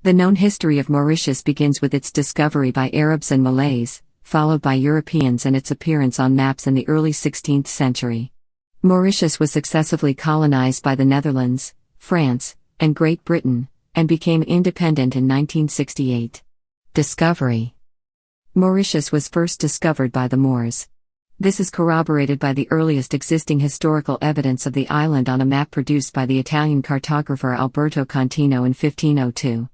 The known history of Mauritius begins with its discovery by Arabs and Malays, followed by Europeans and its appearance on maps in the early 16th century. Mauritius was successively colonized by the Netherlands, France, and Great Britain, and became independent in 1968. Discovery. Mauritius was first discovered by the Moors. This is corroborated by the earliest existing historical evidence of the island on a map produced by the Italian cartographer Alberto Cantino in 1502.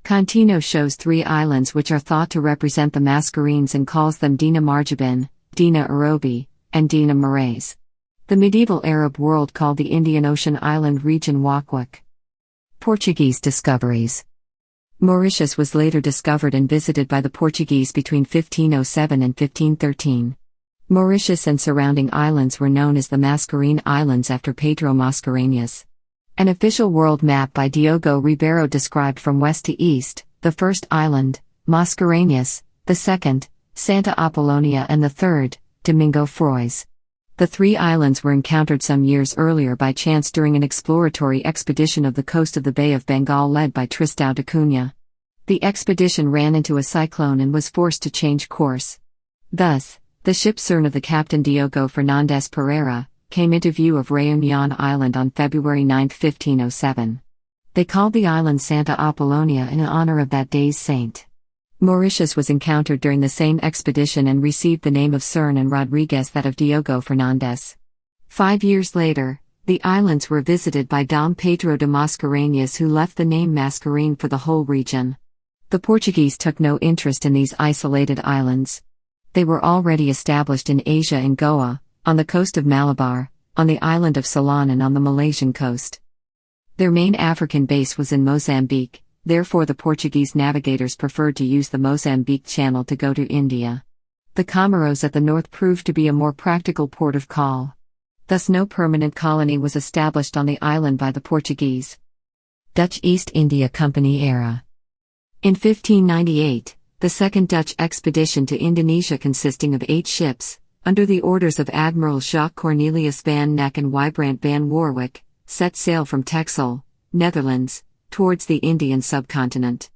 Cantino shows 3 islands which are thought to represent the Mascarenes and calls them Dina Margabin, Dina Arobi, and Dina Moraze. The medieval Arab world called the Indian Ocean island region Waqwaq. Portuguese discoveries. Mauritius was later discovered and visited by the Portuguese between 1507 and 1513. Mauritius and surrounding islands were known as the Mascarene Islands after Pedro Mascarenhas. An official world map by Diogo Ribeiro described from west to east, the first island, Mascarenes, the second, Santa Apollonia, and the third, Domingo Frois. The 3 islands were encountered some years earlier by chance during an exploratory expedition of the coast of the Bay of Bengal led by Tristão da Cunha. The expedition ran into a cyclone and was forced to change course. Thus, the ship Cern of the captain Diogo Fernandes Pereira came into view of Réunion Island on February 9, 1507. They called the island Santa Apollonia in honor of that day's saint. Mauritius was encountered during the same expedition and received the name of Cern and Rodriguez that of Diogo Fernandes. 5 years later, the islands were visited by Dom Pedro de Mascarenhas, who left the name Mascarene for the whole region. The Portuguese took no interest in these isolated islands. They were already established in Asia in Goa, on the coast of Malabar, on the island of Ceylon and on the Malaysian coast. Their main African base was in Mozambique, therefore the Portuguese navigators preferred to use the Mozambique Channel to go to India. The Comoros at the north proved to be a more practical port of call. Thus no permanent colony was established on the island by the Portuguese. Dutch East India Company era. In 1598, the second Dutch expedition to Indonesia, consisting of 8 ships, under the orders of Admiral Jacques Cornelius van Neck and Wybrand van Warwick, set sail from Texel, Netherlands, towards the Indian subcontinent.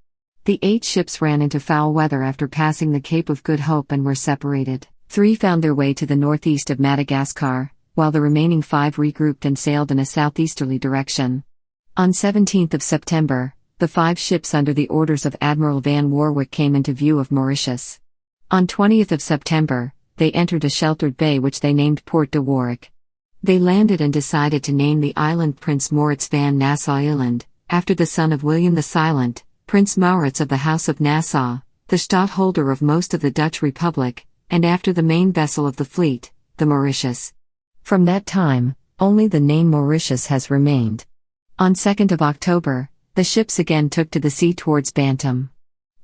The 8 ships ran into foul weather after passing the Cape of Good Hope and were separated. 3 found their way to the northeast of Madagascar, while the remaining 5 regrouped and sailed in a southeasterly direction. On 17 September, the 5 ships under the orders of Admiral van Warwick came into view of Mauritius. On 20 September, they entered a sheltered bay which they named Port de Warwick. They landed and decided to name the island Prince Maurits van Nassau-Eiland, after the son of William the Silent, Prince Maurits of the House of Nassau, the stadtholder of most of the Dutch Republic, and after the main vessel of the fleet, the Mauritius. From that time, only the name Mauritius has remained. On 2 October, the ships again took to the sea towards Bantam.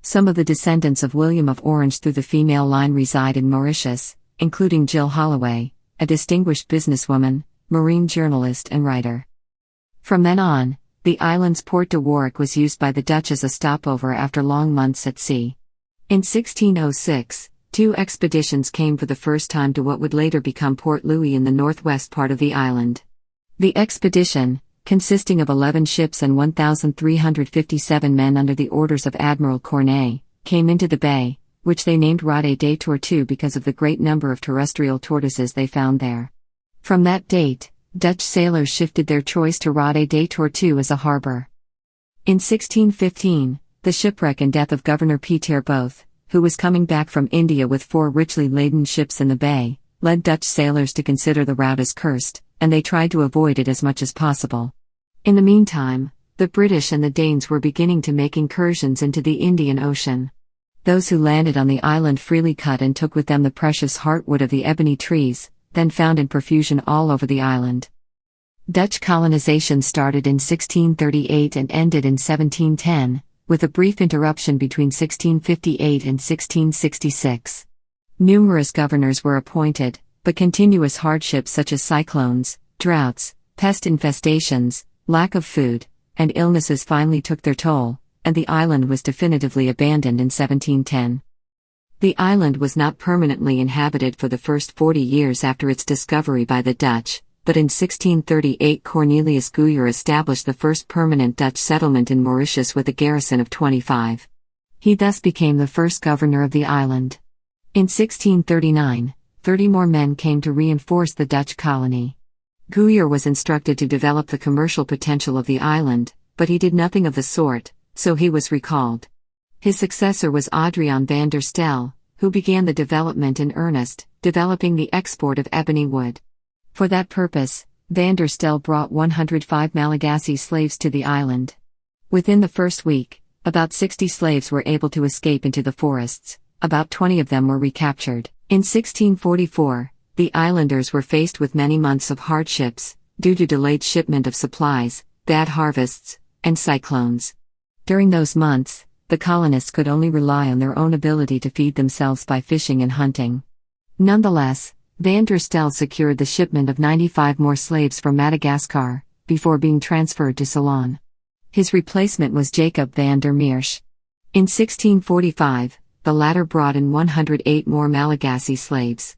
Some of the descendants of William of Orange through the female line reside in Mauritius, including Jill Holloway, a distinguished businesswoman, marine journalist and writer. From then on, the island's Port de Warwick was used by the Dutch as a stopover after long months at sea. In 1606, 2 expeditions came for the first time to what would later become Port Louis in the northwest part of the island. The expedition, consisting of 11 ships and 1,357 men under the orders of Admiral Cornet, came into the bay, which they named Rade des Tortues because of the great number of terrestrial tortoises they found there. From that date, Dutch sailors shifted their choice to Rade des Tortues as a harbor. In 1615, the shipwreck and death of Governor Pieter Both, who was coming back from India with 4 richly laden ships in the bay, led Dutch sailors to consider the route as cursed, and they tried to avoid it as much as possible. In the meantime, the British and the Danes were beginning to make incursions into the Indian Ocean. Those who landed on the island freely cut and took with them the precious heartwood of the ebony trees, then found in profusion all over the island. Dutch colonization started in 1638 and ended in 1710, with a brief interruption between 1658 and 1666. Numerous governors were appointed, but continuous hardships such as cyclones, droughts, pest infestations, lack of food, and illnesses finally took their toll, and the island was definitively abandoned in 1710. The island was not permanently inhabited for the first 40 years after its discovery by the Dutch, but in 1638 Cornelius Guyer established the first permanent Dutch settlement in Mauritius with a garrison of 25. He thus became the first governor of the island. In 1639, 30 more men came to reinforce the Dutch colony. Guyer was instructed to develop the commercial potential of the island, but he did nothing of the sort, so he was recalled. His successor was Adriaan van der Stel, who began the development in earnest, developing the export of ebony wood. For that purpose, van der Stel brought 105 Malagasy slaves to the island. Within the first week, about 60 slaves were able to escape into the forests, about 20 of them were recaptured. In 1644, the islanders were faced with many months of hardships, due to delayed shipment of supplies, bad harvests, and cyclones. During those months, the colonists could only rely on their own ability to feed themselves by fishing and hunting. Nonetheless, van der Stel secured the shipment of 95 more slaves from Madagascar, before being transferred to Ceylon. His replacement was Jacob van der Meersch. In 1645, the latter brought in 108 more Malagasy slaves.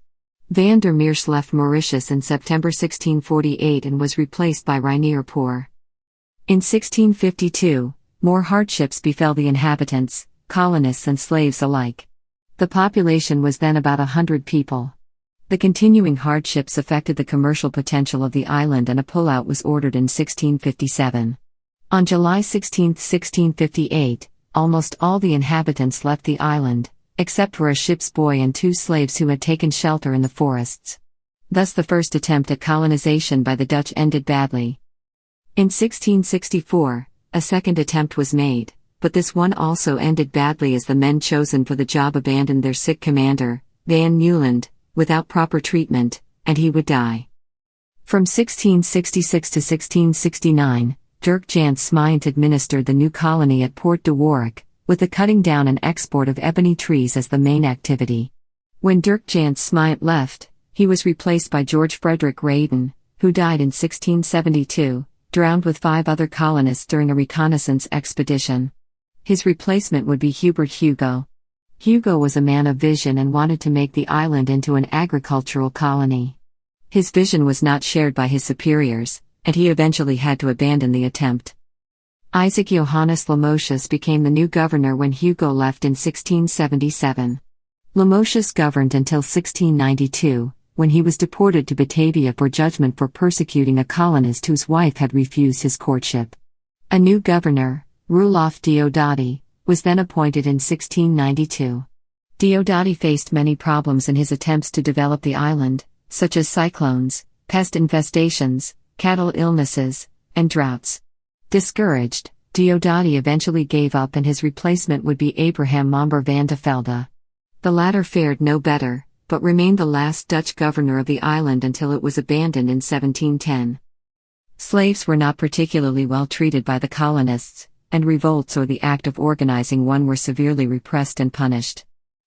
Van der Meersch left Mauritius in September 1648 and was replaced by Reinier Poor. In 1652, more hardships befell the inhabitants, colonists and slaves alike. The population was then about 100 people. The continuing hardships affected the commercial potential of the island, and a pullout was ordered in 1657. On July 16, 1658, almost all the inhabitants left the island, except for a ship's boy and 2 slaves who had taken shelter in the forests. Thus the first attempt at colonization by the Dutch ended badly. In 1664, a second attempt was made, but this one also ended badly as the men chosen for the job abandoned their sick commander, Van Nieuwland, without proper treatment, and he would die. From 1666 to 1669, Dirk Jan Smeijnt administered the new colony at Port de Warwick, with the cutting down and export of ebony trees as the main activity. When Dirk Jan Smeijnt left, he was replaced by George Frederick Rayden, who died in 1672, drowned with 5 other colonists during a reconnaissance expedition. His replacement would be Hubert Hugo. Hugo was a man of vision and wanted to make the island into an agricultural colony. His vision was not shared by his superiors, and he eventually had to abandon the attempt. Isaac Johannes Lemosius became the new governor when Hugo left in 1677. Lemosius governed until 1692, when he was deported to Batavia for judgment for persecuting a colonist whose wife had refused his courtship. A new governor, Roelof Diodati, was then appointed in 1692. Diodati faced many problems in his attempts to develop the island, such as cyclones, pest infestations, cattle illnesses, and droughts. Discouraged, Diodati eventually gave up, and his replacement would be Abraham Momber van de Velde. The latter fared no better, but remained the last Dutch governor of the island until it was abandoned in 1710. Slaves were not particularly well treated by the colonists, and revolts or the act of organizing one were severely repressed and punished.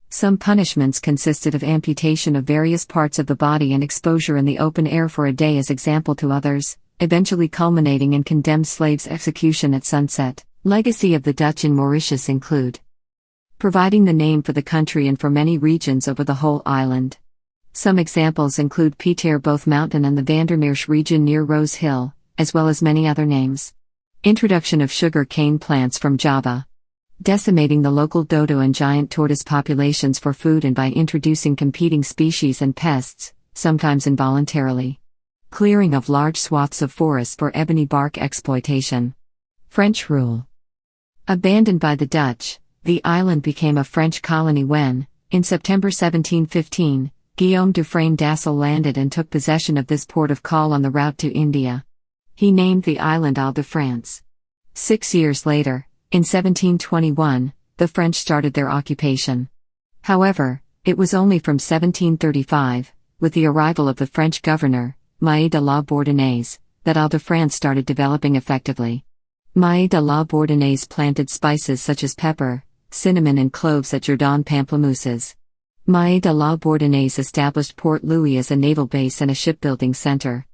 Some punishments consisted of amputation of various parts of the body and exposure in the open air for a day as example to others, eventually culminating in condemned slaves' execution at sunset. Legacy of the Dutch in Mauritius include providing the name for the country and for many regions over the whole island. Some examples include Pieter Both Mountain and the Vandermeersch region near Rose Hill, as well as many other names. Introduction of sugar cane plants from Java. Decimating the local dodo and giant tortoise populations for food and by introducing competing species and pests, sometimes involuntarily. Clearing of large swaths of forests for ebony bark exploitation. French rule. Abandoned by the Dutch, the island became a French colony when, in September 1715, Guillaume Dufresne d'Assel landed and took possession of this port of call on the route to India. He named the island Ile de France. 6 years later, in 1721, the French started their occupation. However, it was only from 1735, with the arrival of the French governor, Maé de la Bourdonnais, that Ile de France started developing effectively. Maé de la Bourdonnais planted spices such as pepper, cinnamon and cloves at Jourdan Pamplemousses. Maé de la Bourdonnais established Port Louis as a naval base and a shipbuilding center.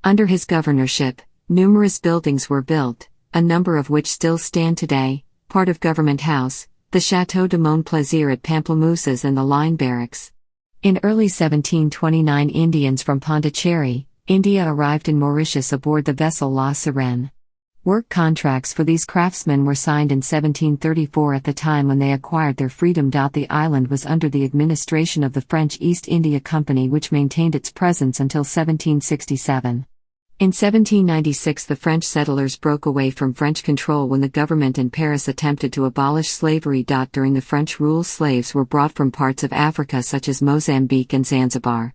Under his governorship, numerous buildings were built, a number of which still stand today, part of Government House, the Château de Montplaisir at Pamplemousses and the Line Barracks. In early 1729 Indians from Pondicherry, India arrived in Mauritius aboard the vessel La Sirène. Work contracts for these craftsmen were signed in 1734 at the time when they acquired their freedom. The island was under the administration of the French East India Company, which maintained its presence until 1767. In 1796 the French settlers broke away from French control when the government in Paris attempted to abolish slavery. During the French rule, slaves were brought from parts of Africa such as Mozambique and Zanzibar.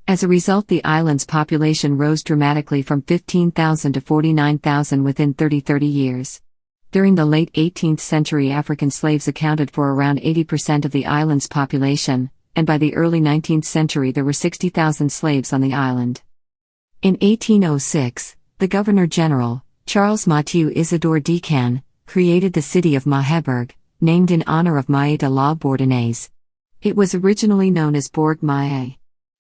As a result, the island's population rose dramatically from 15,000 to 49,000 within 30 years. During the late 18th century, African slaves accounted for around 80% of the island's population, and by the early 19th century there were 60,000 slaves on the island. In 1806, the Governor-General, Charles Mathieu Isidore Decan, created the city of Mahéburg, named in honor of Maé de la Bourdonnaise. It was originally known as Bourg Maé.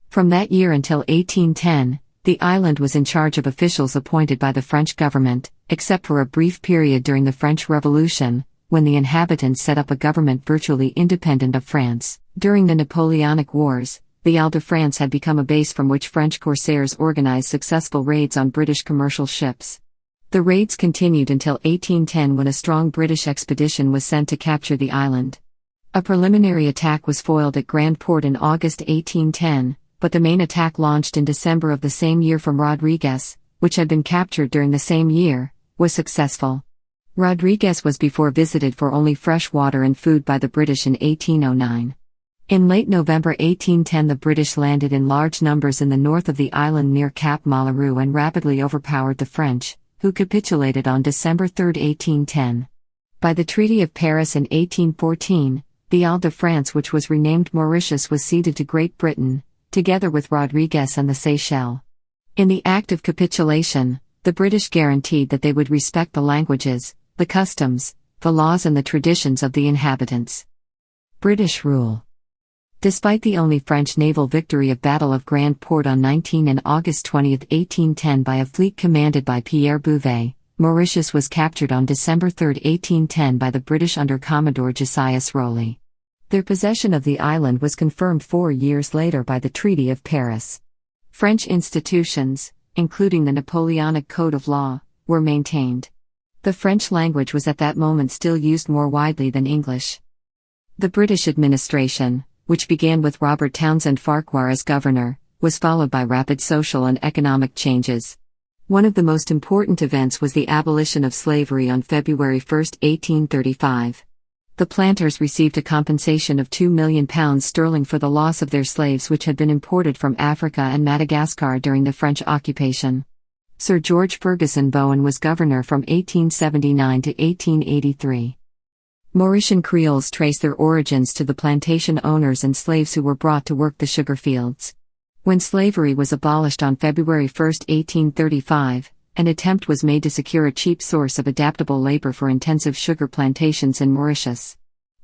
From that year until 1810, the island was in charge of officials appointed by the French government, except for a brief period during the French Revolution, when the inhabitants set up a government virtually independent of France. During the Napoleonic Wars, the Ile de France had become a base from which French corsairs organized successful raids on British commercial ships. The raids continued until 1810 when a strong British expedition was sent to capture the island. A preliminary attack was foiled at Grand Port in August 1810, but the main attack, launched in December of the same year from Rodriguez, which had been captured during the same year, was successful. Rodriguez was before visited for only fresh water and food by the British in 1809. In late November 1810 the British landed in large numbers in the north of the island near Cap Malheureux and rapidly overpowered the French, who capitulated on December 3, 1810. By the Treaty of Paris in 1814, the Ile de France, which was renamed Mauritius, was ceded to Great Britain, together with Rodriguez and the Seychelles. In the act of capitulation, the British guaranteed that they would respect the languages, the customs, the laws and the traditions of the inhabitants. British rule. Despite the only French naval victory of Battle of Grand Port on 19 and August 20, 1810 by a fleet commanded by Pierre Bouvet, Mauritius was captured on December 3, 1810 by the British under Commodore Josias Rowley. Their possession of the island was confirmed 4 years later by the Treaty of Paris. French institutions, including the Napoleonic Code of Law, were maintained. The French language was at that moment still used more widely than English. The British administration, which began with Robert Townsend Farquhar as governor, was followed by rapid social and economic changes. One of the most important events was the abolition of slavery on February 1, 1835. The planters received a compensation of £2 million for the loss of their slaves which had been imported from Africa and Madagascar during the French occupation. Sir George Ferguson Bowen was governor from 1879 to 1883. Mauritian Creoles trace their origins to the plantation owners and slaves who were brought to work the sugar fields. When slavery was abolished on February 1, 1835, an attempt was made to secure a cheap source of adaptable labor for intensive sugar plantations in Mauritius.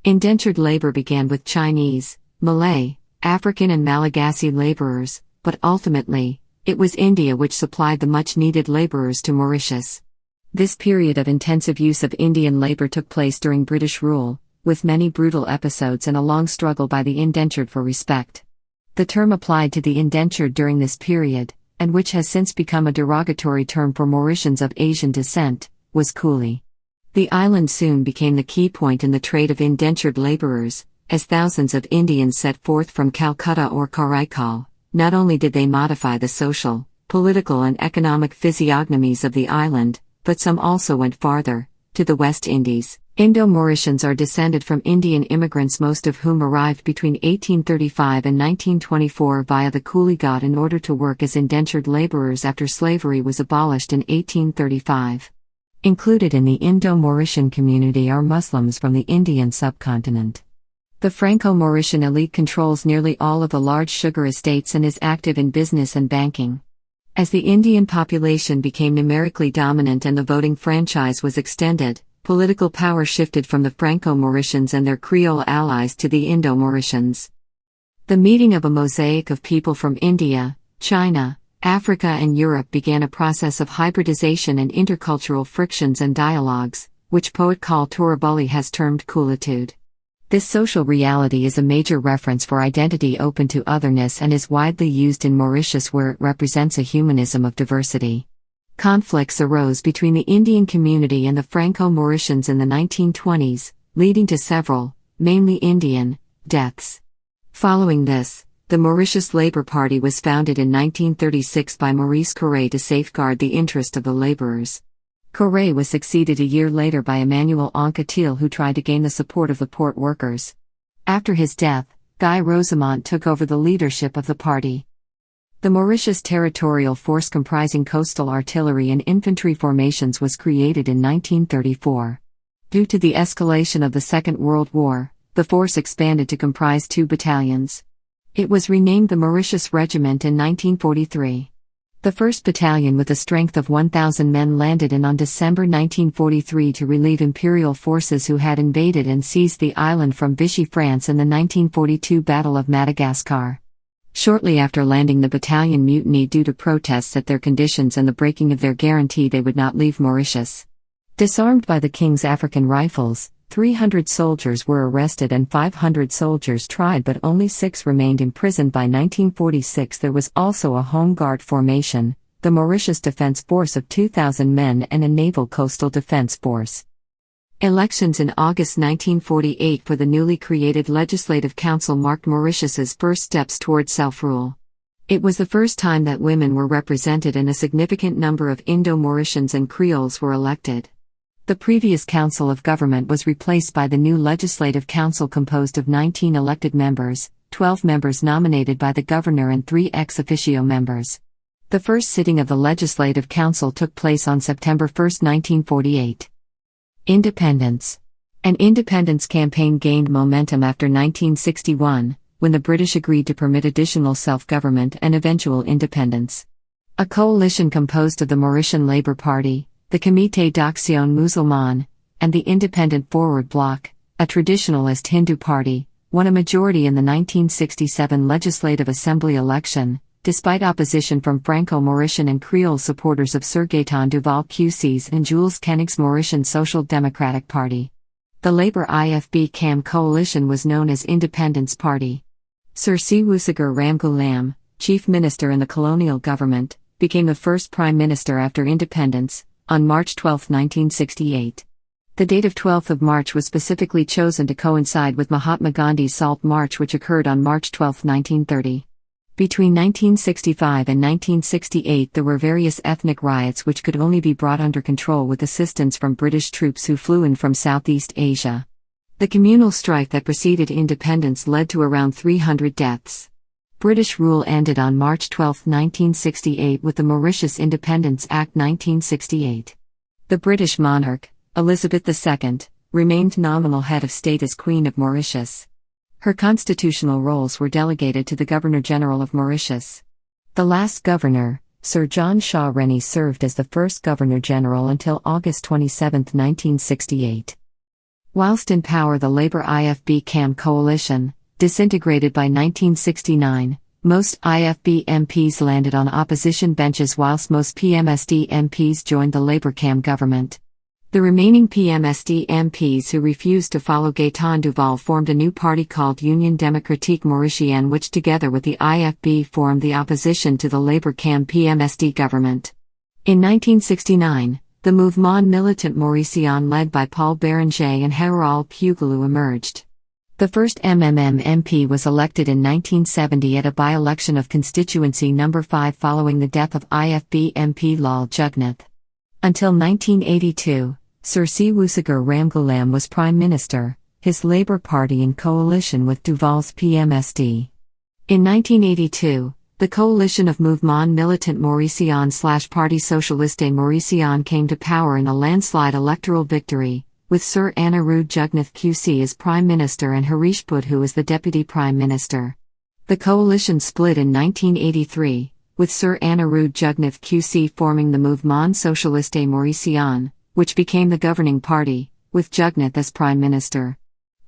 Indentured labor began with Chinese, Malay, African and Malagasy laborers, but ultimately, it was India which supplied the much-needed laborers to Mauritius. This period of intensive use of Indian labor took place during British rule, with many brutal episodes and a long struggle by the indentured for respect. The term applied to the indentured during this period, and which has since become a derogatory term for Mauritians of Asian descent, was coolie. The island soon became the key point in the trade of indentured laborers, as thousands of Indians set forth from Calcutta or Karaikal. Not only did they modify the social, political and economic physiognomies of the island, but some also went farther, to the West Indies. Indo-Mauritians are descended from Indian immigrants, most of whom arrived between 1835 and 1924 via the coolie god in order to work as indentured laborers after slavery was abolished in 1835. Included in the Indo-Mauritian community are Muslims from the Indian subcontinent. The Franco-Mauritian elite controls nearly all of the large sugar estates and is active in business and banking. As the Indian population became numerically dominant and the voting franchise was extended, political power shifted from the Franco-Mauritians and their Creole allies to the Indo-Mauritians. The meeting of a mosaic of people from India, China, Africa and Europe began a process of hybridization and intercultural frictions and dialogues, which poet Karl Torabully has termed coolitude. This social reality is a major reference for identity open to otherness and is widely used in Mauritius, where it represents a humanism of diversity. Conflicts arose between the Indian community and the Franco-Mauritians in the 1920s, leading to several, mainly Indian, deaths. Following this, the Mauritius Labour Party was founded in 1936 by Maurice Corre to safeguard the interest of the labourers. Corre was succeeded a year later by Emmanuel Anquetil, who tried to gain the support of the port workers. After his death, Guy Rosamont took over the leadership of the party. The Mauritius Territorial Force, comprising coastal artillery and infantry formations, was created in 1934. Due to the escalation of the Second World War, the force expanded to comprise 2 battalions. It was renamed the Mauritius Regiment in 1943. The 1st Battalion, with a strength of 1,000 men, landed in on December 1943 to relieve imperial forces who had invaded and seized the island from Vichy France in the 1942 Battle of Madagascar. Shortly after landing, the battalion mutinied due to protests at their conditions and the breaking of their guarantee they would not leave Mauritius. Disarmed by the King's African Rifles, 300 soldiers were arrested and 500 soldiers tried, but only 6 remained imprisoned. By 1946 there was also a Home Guard formation, the Mauritius Defence Force of 2,000 men, and a Naval Coastal Defence Force. Elections in August 1948 for the newly created Legislative Council marked Mauritius's first steps towards self-rule. It was the first time that women were represented, and a significant number of Indo-Mauritians and Creoles were elected. The previous Council of Government was replaced by the new Legislative Council, composed of 19 elected members, 12 members nominated by the governor and 3 ex officio members. The first sitting of the Legislative Council took place on September 1, 1948. Independence. An independence campaign gained momentum after 1961, when the British agreed to permit additional self-government and eventual independence. A coalition composed of the Mauritian Labour Party, the Comité d'Action Musulmane, and the Independent Forward Bloc, a traditionalist Hindu party, won a majority in the 1967 Legislative Assembly election, despite opposition from Franco-Mauritian and Creole supporters of Sir Gaëtan Duval QC's and Jules Koenig's Mauritian Social Democratic Party. The Labour IFB-CAM coalition was known as Independence Party. Sir C. Wusagar Ramgoolam, chief minister in the colonial government, became the first prime minister after independence, on March 12, 1968. The date of 12th of March was specifically chosen to coincide with Mahatma Gandhi's Salt March, which occurred on March 12, 1930. Between 1965 and 1968 there were various ethnic riots which could only be brought under control with assistance from British troops who flew in from Southeast Asia. The communal strife that preceded independence led to around 300 deaths. British rule ended on March 12, 1968 with the Mauritius Independence Act 1968. The British monarch, Elizabeth II, remained nominal head of state as Queen of Mauritius. Her constitutional roles were delegated to the Governor-General of Mauritius. The last governor, Sir John Shaw Rennie, served as the first Governor-General until August 27, 1968. Whilst in power, the Labour IFB-CAM coalition disintegrated by 1969, most IFB MPs landed on opposition benches whilst most PMSD MPs joined the Labour-CAM government. The remaining PMSD MPs who refused to follow Gaëtan Duval formed a new party called Union Démocratique Mauricienne, which together with the IFB formed the opposition to the Labour-CAM PMSD government. In 1969, the Mouvement Militant Mauricien led by Paul Béranger and Harold Pugalou emerged. The first MMM MP was elected in 1970 at a by-election of constituency No. 5 following the death of IFB MP Lal Jugnauth. Until 1982, Sir C. Wusagar Ramgoolam was Prime Minister, his Labour Party in coalition with Duval's PMSD. In 1982, the coalition of Mouvement Militant Mauricien / Parti Socialiste Mauricien came to power in a landslide electoral victory, with Sir Anirudh Jugnauth QC as Prime Minister and Harish Budhu as the Deputy Prime Minister. The coalition split in 1983, with Sir Anirudh Jugnauth QC forming the Mouvement Socialiste Mauricien, which became the governing party, with Jugnauth as Prime Minister.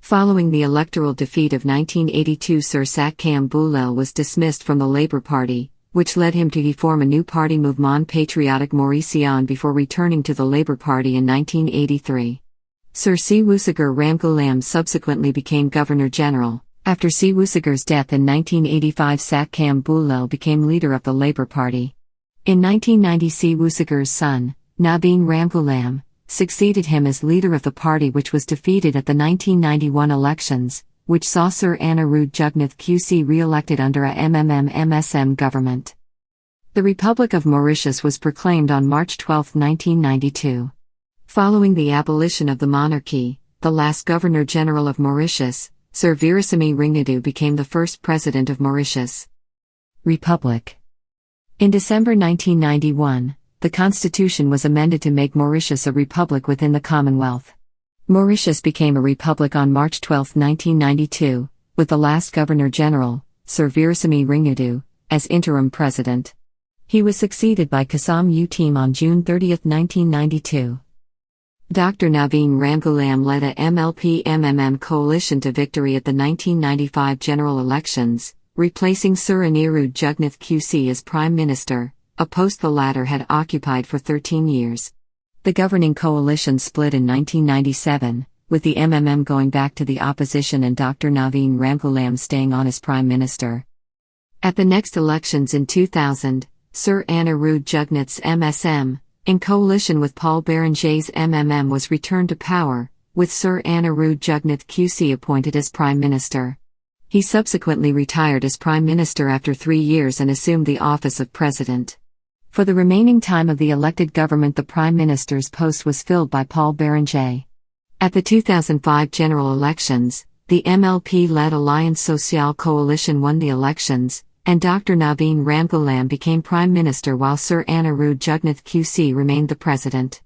Following the electoral defeat of 1982, Sir Satkam Boulel was dismissed from the Labour Party, which led him to form a new party, Mouvement Patriotique Mauricien, before returning to the Labour Party in 1983. Sir Siwusagur Ramgoolam subsequently became Governor-General. After Siwusugur's death in 1985, Satkam Bulel became leader of the Labour Party. In 1990, Siwusugur's son, Nabin Ramgoolam, succeeded him as leader of the party, which was defeated at the 1991 elections, which saw Sir Anirudh Jugnauth QC re-elected under a MSM government. The Republic of Mauritius was proclaimed on March 12, 1992. Following the abolition of the monarchy, the last Governor-General of Mauritius, Sir Veerasammy Ringadu, became the first President of Mauritius. Republic. In December 1991, the constitution was amended to make Mauritius a republic within the Commonwealth. Mauritius became a republic on March 12, 1992, with the last Governor-General, Sir Veerasammy Ringadu, as interim president. He was succeeded by Kasam Uteam on June 30, 1992. Dr. Naveen Ramgoolam led a MLP-MMM coalition to victory at the 1995 general elections, replacing Sir Anirudh Jugnauth QC as Prime Minister, a post the latter had occupied for 13 years. The governing coalition split in 1997, with the MMM going back to the opposition and Dr. Naveen Ramgoolam staying on as Prime Minister. At the next elections in 2000, Sir Anirudh Jugnauth's MSM, in coalition with Paul Berenger's MMM, was returned to power, with Sir Anirudh Jugnauth QC appointed as Prime Minister. He subsequently retired as Prime Minister after 3 years and assumed the office of President. For the remaining time of the elected government, the Prime Minister's post was filled by Paul Berenger. At the 2005 general elections, the MLP-led Alliance Sociale Coalition won the elections, and Dr. Naveen Ramgoolam became Prime Minister while Sir Anirudh Jugnauth QC remained the President.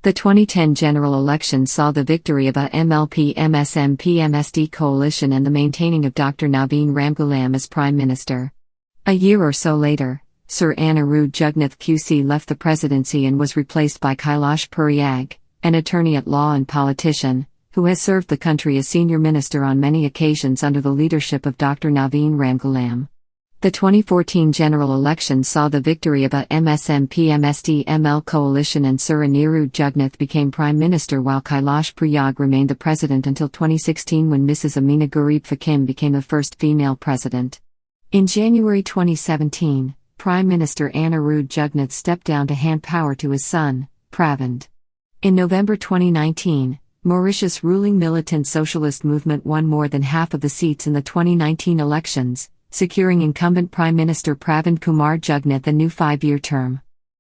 The 2010 general election saw the victory of a MLP-MSM-PMSD coalition and the maintaining of Dr. Naveen Ramgoolam as Prime Minister. A year or so later, Sir Anirudh Jugnauth QC left the presidency and was replaced by Kailash Puriag, an attorney-at-law and politician, who has served the country as senior minister on many occasions under the leadership of Dr. Naveen Ramgoolam. The 2014 general election saw the victory of a MSM-PMSD-ML coalition and Sir Anirudh Jugnauth became Prime Minister while Kailash Puriag remained the President until 2016 when Mrs. Amina Gurib Fakim became the first female President. In January 2017, Prime Minister Anirudh Jugnauth stepped down to hand power to his son, Pravind. In November 2019, Mauritius' ruling militant socialist movement won more than half of the seats in the 2019 elections, securing incumbent Prime Minister Pravind Kumar Jugnauth a new 5-year term.